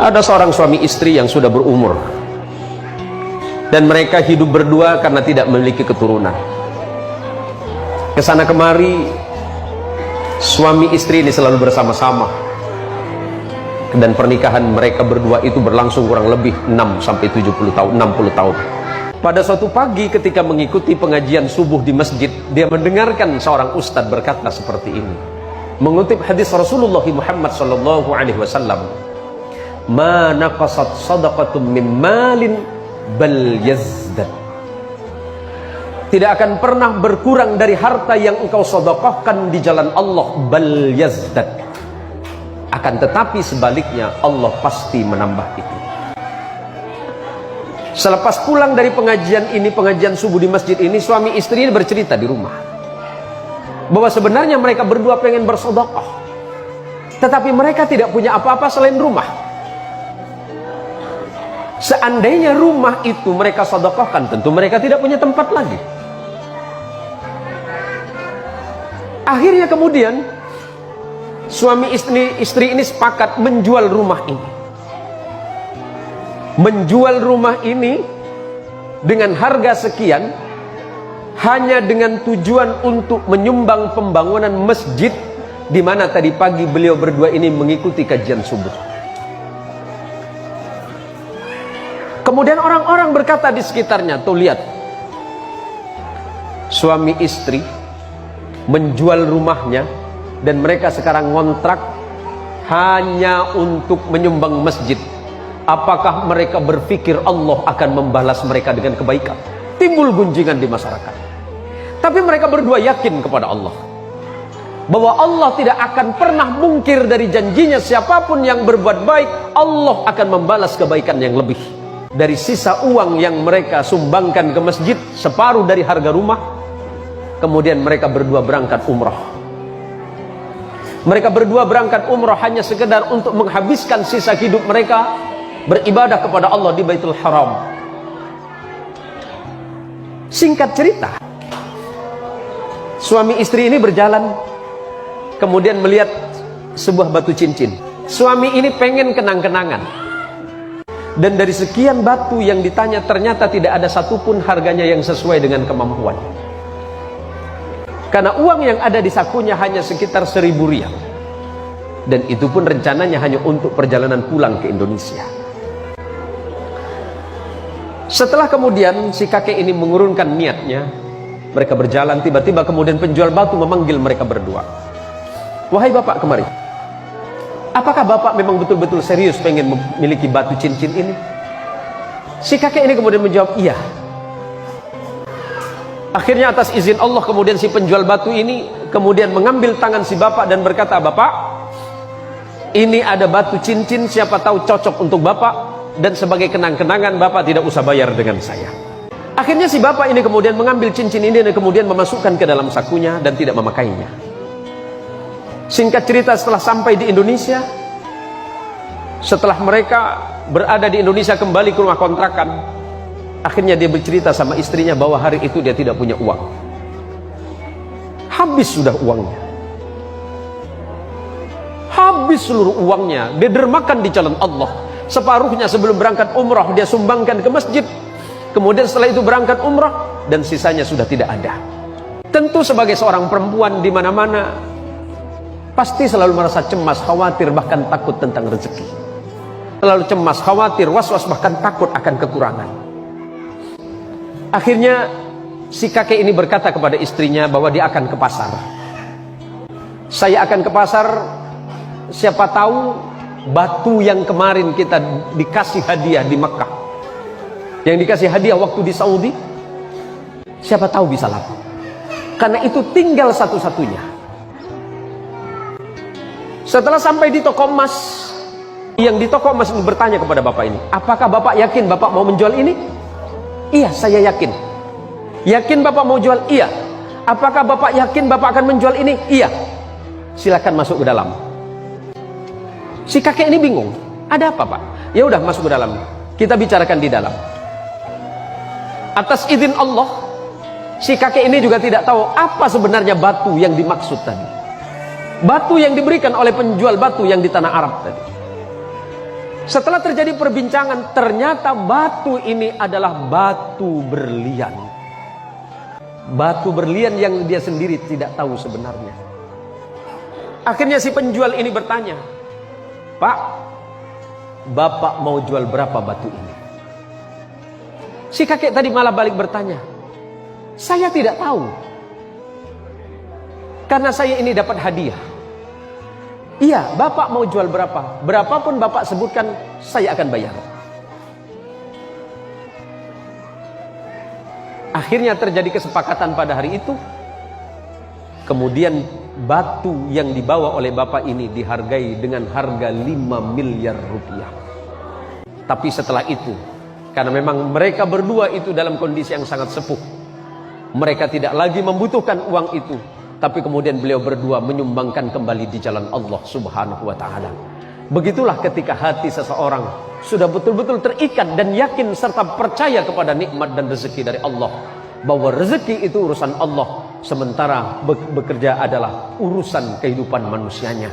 Ada seorang suami istri yang sudah berumur dan mereka hidup berdua karena tidak memiliki keturunan. Kesana kemari suami istri ini selalu bersama-sama, dan pernikahan mereka berdua itu berlangsung kurang lebih 6-70 tahun, 60 tahun. Pada suatu pagi ketika mengikuti pengajian subuh di masjid, dia mendengarkan seorang ustadz berkata seperti ini, mengutip hadis Rasulullah Muhammad SAW, "Ma naqasat sadaqatun min malin bal yazdad." Tidak akan pernah berkurang dari harta yang engkau sedekahkan di jalan Allah, bal yazdad. Akan tetapi sebaliknya Allah pasti menambah itu. Selepas pulang dari pengajian ini, pengajian subuh di masjid ini, suami istri ini bercerita di rumah bahwa sebenarnya mereka berdua pengen bersedekah, tetapi mereka tidak punya apa-apa selain rumah. Seandainya rumah itu mereka sedekahkan, tentu mereka tidak punya tempat lagi. Akhirnya kemudian suami istri ini sepakat menjual rumah ini. Menjual rumah ini dengan harga sekian, hanya dengan tujuan untuk menyumbang pembangunan masjid di mana tadi pagi beliau berdua ini mengikuti kajian subuh. Kemudian orang-orang berkata di sekitarnya, tuh lihat, suami istri menjual rumahnya dan mereka sekarang ngontrak hanya untuk menyumbang masjid. Apakah mereka berpikir Allah akan membalas mereka dengan kebaikan? Timbul gunjingan di masyarakat. Tapi mereka berdua yakin kepada Allah bahwa Allah tidak akan pernah mungkir dari janjinya. Siapapun yang berbuat baik, Allah akan membalas kebaikan yang lebih. Dari sisa uang yang mereka sumbangkan ke masjid, separuh dari harga rumah, kemudian mereka berdua berangkat umrah. Mereka berdua berangkat umrah hanya sekedar untuk menghabiskan sisa hidup mereka beribadah kepada Allah di Baitul Haram. Singkat cerita, suami istri ini berjalan, kemudian melihat sebuah batu cincin. Suami ini pengen kenang-kenangan, dan dari sekian batu yang ditanya ternyata tidak ada satupun harganya yang sesuai dengan kemampuan. Karena uang yang ada di sakunya hanya sekitar 1.000 rial, dan itu pun rencananya hanya untuk perjalanan pulang ke Indonesia. Setelah kemudian si kakek ini mengurungkan niatnya, mereka berjalan, tiba-tiba kemudian penjual batu memanggil mereka berdua. "Wahai bapak, kemari. Apakah bapak memang betul-betul serius pengen memiliki batu cincin ini?" Si kakek ini kemudian menjawab, "Iya." Akhirnya atas izin Allah kemudian si penjual batu ini kemudian mengambil tangan si bapak dan berkata, "Bapak, ini ada batu cincin, siapa tahu cocok untuk bapak, dan sebagai kenang-kenangan bapak tidak usah bayar dengan saya." Akhirnya si bapak ini kemudian mengambil cincin ini dan kemudian memasukkan ke dalam sakunya dan tidak memakainya. Singkat cerita, setelah sampai di Indonesia, setelah mereka berada di Indonesia kembali ke rumah kontrakan, akhirnya dia bercerita sama istrinya bahwa hari itu dia tidak punya uang. Habis sudah uangnya. Habis seluruh uangnya, dia dermakan di jalan Allah. Separuhnya sebelum berangkat umrah dia sumbangkan ke masjid. Kemudian setelah itu berangkat umrah dan sisanya sudah tidak ada. Tentu sebagai seorang perempuan di mana-mana pasti selalu merasa cemas, khawatir, bahkan takut tentang rezeki. Selalu cemas, khawatir, was-was, bahkan takut akan kekurangan. Akhirnya si kakek ini berkata kepada istrinya bahwa dia akan ke pasar. "Saya akan ke pasar, siapa tahu batu yang kemarin kita dikasih hadiah di Mekah, yang dikasih hadiah waktu di Saudi, siapa tahu bisa laku. Karena itu tinggal satu-satunya." Setelah sampai di toko emas, yang di toko emas ini bertanya kepada bapak ini, "Apakah bapak yakin bapak mau menjual ini?" "Iya, saya yakin." "Yakin bapak mau jual?" "Iya." "Apakah bapak yakin bapak akan menjual ini?" "Iya." "Silakan masuk ke dalam." Si kakek ini bingung, "Ada apa, Pak?" "Ya udah, masuk ke dalam, kita bicarakan di dalam." Atas izin Allah, si kakek ini juga tidak tahu apa sebenarnya batu yang dimaksud tadi. Batu yang diberikan oleh penjual batu yang di tanah Arab tadi. Setelah terjadi perbincangan, ternyata batu ini adalah batu berlian. Batu berlian yang dia sendiri tidak tahu sebenarnya. Akhirnya si penjual ini bertanya, "Pak, Bapak mau jual berapa batu ini?" Si kakek tadi malah balik bertanya, "Saya tidak tahu. Karena saya ini dapat hadiah. Iya, Bapak mau jual berapa? Berapapun Bapak sebutkan, saya akan bayar." Akhirnya terjadi kesepakatan pada hari itu. Kemudian batu yang dibawa oleh bapak ini dihargai dengan harga 5 miliar rupiah. Tapi setelah itu, karena memang mereka berdua itu dalam kondisi yang sangat sepuh, mereka tidak lagi membutuhkan uang itu. Tapi kemudian beliau berdua menyumbangkan kembali di jalan Allah Subhanahu wa ta'ala. Begitulah ketika hati seseorang sudah betul-betul terikat dan yakin serta percaya kepada nikmat dan rezeki dari Allah, bahwa rezeki itu urusan Allah, sementara bekerja adalah urusan kehidupan manusianya.